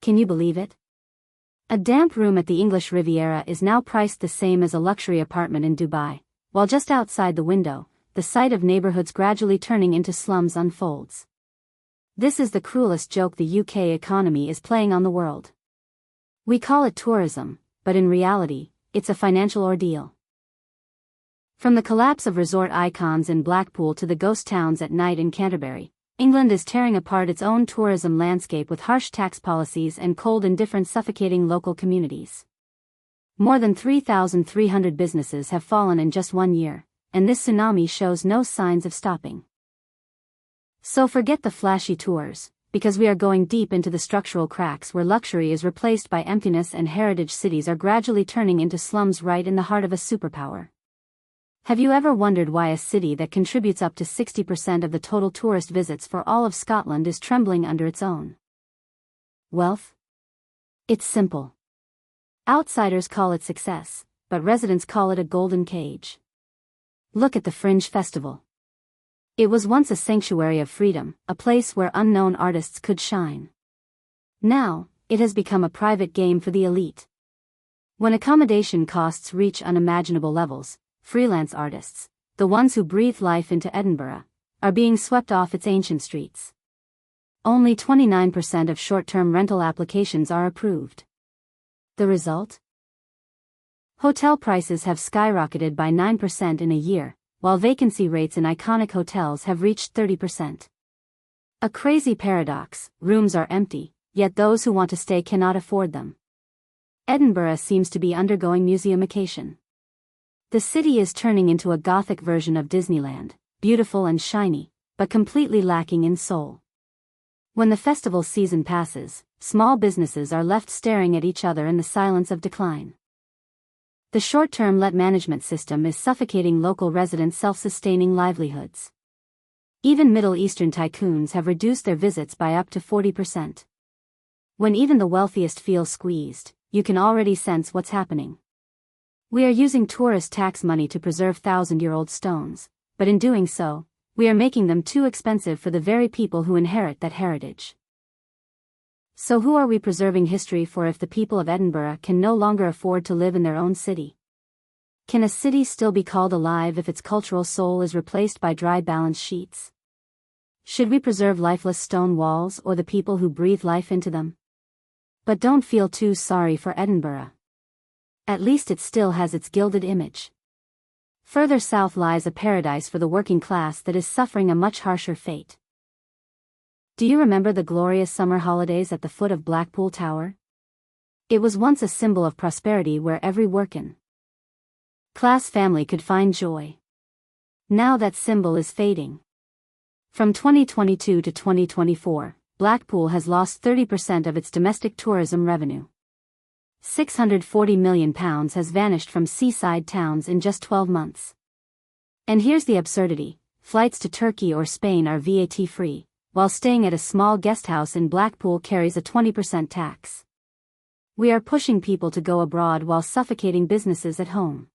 Can you believe it? A damp room at the English Riviera is now priced the same as a luxury apartment in Dubai, while just outside the window, the sight of neighborhoods gradually turning into slums unfolds. This is the cruelest joke the UK economy is playing on the world. We call it tourism, but in reality, it's a financial ordeal. From the collapse of resort icons in Blackpool to the ghost towns at night in Canterbury, England is tearing apart its own tourism landscape with harsh tax policies and cold indifference suffocating local communities. More than 3,300 businesses have fallen in just 1 year, and this tsunami shows no signs of stopping. So forget the flashy tours, because we are going deep into the structural cracks where luxury is replaced by emptiness and heritage cities are gradually turning into slums right in the heart of a superpower. Have you ever wondered why a city that contributes up to 60% of the total tourist visits for all of Scotland is trembling under its own wealth? It's simple. Outsiders call it success, but residents call it a golden cage. Look at the Fringe Festival. It was once a sanctuary of freedom, a place where unknown artists could shine. Now, it has become a private game for the elite. When accommodation costs reach unimaginable levels, freelance artists, the ones who breathe life into Edinburgh, are being swept off its ancient streets. Only 29% of short-term rental applications are approved. The result? Hotel prices have skyrocketed by 9% in a year, while vacancy rates in iconic hotels have reached 30%. A crazy paradox: rooms are empty, yet those who want to stay cannot afford them. Edinburgh seems to be undergoing museumification. The city is turning into a Gothic version of Disneyland, beautiful and shiny, but completely lacking in soul. When the festival season passes, small businesses are left staring at each other in the silence of decline. The short-term let management system is suffocating local residents' self-sustaining livelihoods. Even Middle Eastern tycoons have reduced their visits by up to 40%. When even the wealthiest feel squeezed, you can already sense what's happening. We are using tourist tax money to preserve thousand-year-old stones, but in doing so, we are making them too expensive for the very people who inherit that heritage. So who are we preserving history for if the people of Edinburgh can no longer afford to live in their own city? Can a city still be called alive if its cultural soul is replaced by dry balance sheets? Should we preserve lifeless stone walls or the people who breathe life into them? But don't feel too sorry for Edinburgh. At least it still has its gilded image. Further south lies a paradise for the working class that is suffering a much harsher fate. Do you remember the glorious summer holidays at the foot of Blackpool Tower? It was once a symbol of prosperity where every working class family could find joy. Now that symbol is fading. From 2022 to 2024, Blackpool has lost 30% of its domestic tourism revenue. £640 million has vanished from seaside towns in just 12 months. And here's the absurdity: flights to Turkey or Spain are VAT-free, while staying at a small guesthouse in Blackpool carries a 20% tax. We are pushing people to go abroad while suffocating businesses at home.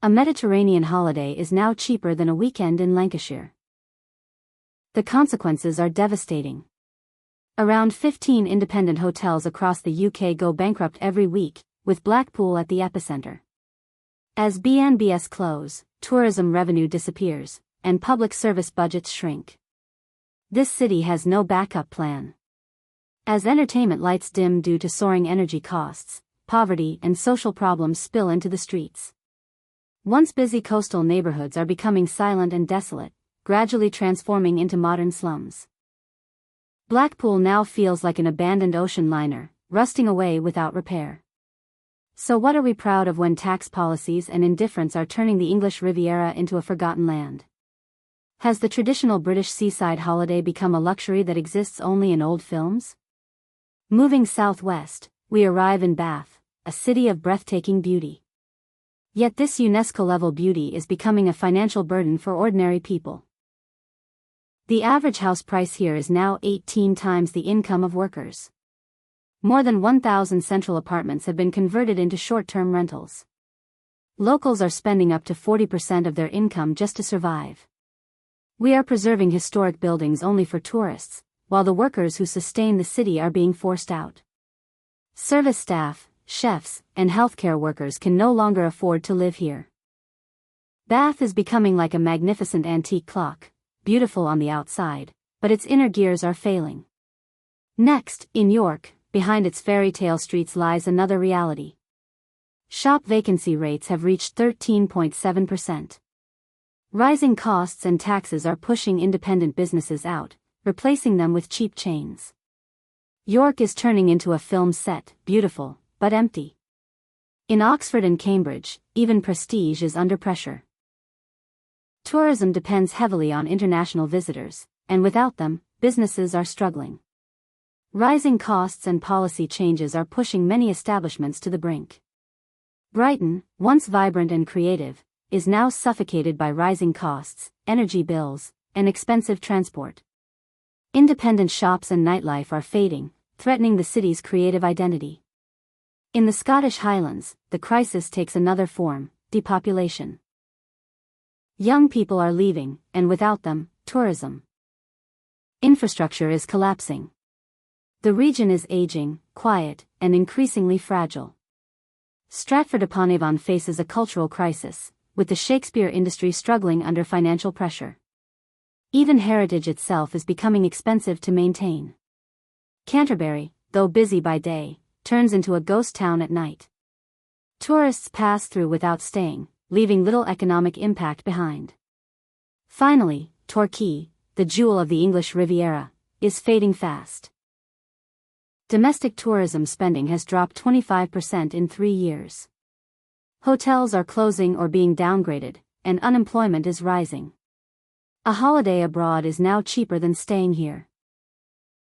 A Mediterranean holiday is now cheaper than a weekend in Lancashire. The consequences are devastating. Around 15 independent hotels across the UK go bankrupt every week, with Blackpool at the epicenter. As B&Bs close, tourism revenue disappears, and public service budgets shrink. This city has no backup plan. As entertainment lights dim due to soaring energy costs, poverty and social problems spill into the streets. Once busy coastal neighborhoods are becoming silent and desolate, gradually transforming into modern slums. Blackpool now feels like an abandoned ocean liner, rusting away without repair. So what are we proud of when tax policies and indifference are turning the English Riviera into a forgotten land? Has the traditional British seaside holiday become a luxury that exists only in old films? Moving southwest, we arrive in Bath, a city of breathtaking beauty. Yet this UNESCO-level beauty is becoming a financial burden for ordinary people. The average house price here is now 18 times the income of workers. More than 1,000 central apartments have been converted into short-term rentals. Locals are spending up to 40% of their income just to survive. We are preserving historic buildings only for tourists, while the workers who sustain the city are being forced out. Service staff, chefs, and healthcare workers can no longer afford to live here. Bath is becoming like a magnificent antique clock, beautiful on the outside, but its inner gears are failing. Next, in York, behind its fairy tale streets lies another reality. Shop vacancy rates have reached 13.7%. Rising costs and taxes are pushing independent businesses out, replacing them with cheap chains. York is turning into a film set, beautiful, but empty. In Oxford and Cambridge, even prestige is under pressure. Tourism depends heavily on international visitors, and without them, businesses are struggling. Rising costs and policy changes are pushing many establishments to the brink. Brighton, once vibrant and creative, is now suffocated by rising costs, energy bills, and expensive transport. Independent shops and nightlife are fading, threatening the city's creative identity. In the Scottish Highlands, the crisis takes another form: depopulation. Young people are leaving, and without them, tourism. Infrastructure is collapsing. The region is aging, quiet, and increasingly fragile. Stratford-upon-Avon faces a cultural crisis, with the Shakespeare industry struggling under financial pressure. Even heritage itself is becoming expensive to maintain. Canterbury, though busy by day, turns into a ghost town at night. Tourists pass through without staying, leaving little economic impact behind. Finally, Torquay, the jewel of the English Riviera, is fading fast. Domestic tourism spending has dropped 25% in 3 years. Hotels are closing or being downgraded, and unemployment is rising. A holiday abroad is now cheaper than staying here.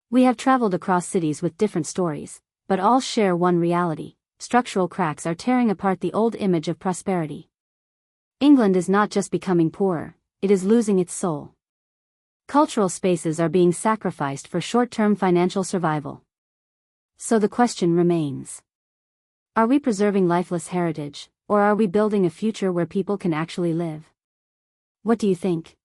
We have traveled across cities with different stories, but all share one reality: structural cracks are tearing apart the old image of prosperity. England is not just becoming poorer, it is losing its soul. Cultural spaces are being sacrificed for short-term financial survival. So the question remains: are we preserving lifeless heritage, or are we building a future where people can actually live? What do you think?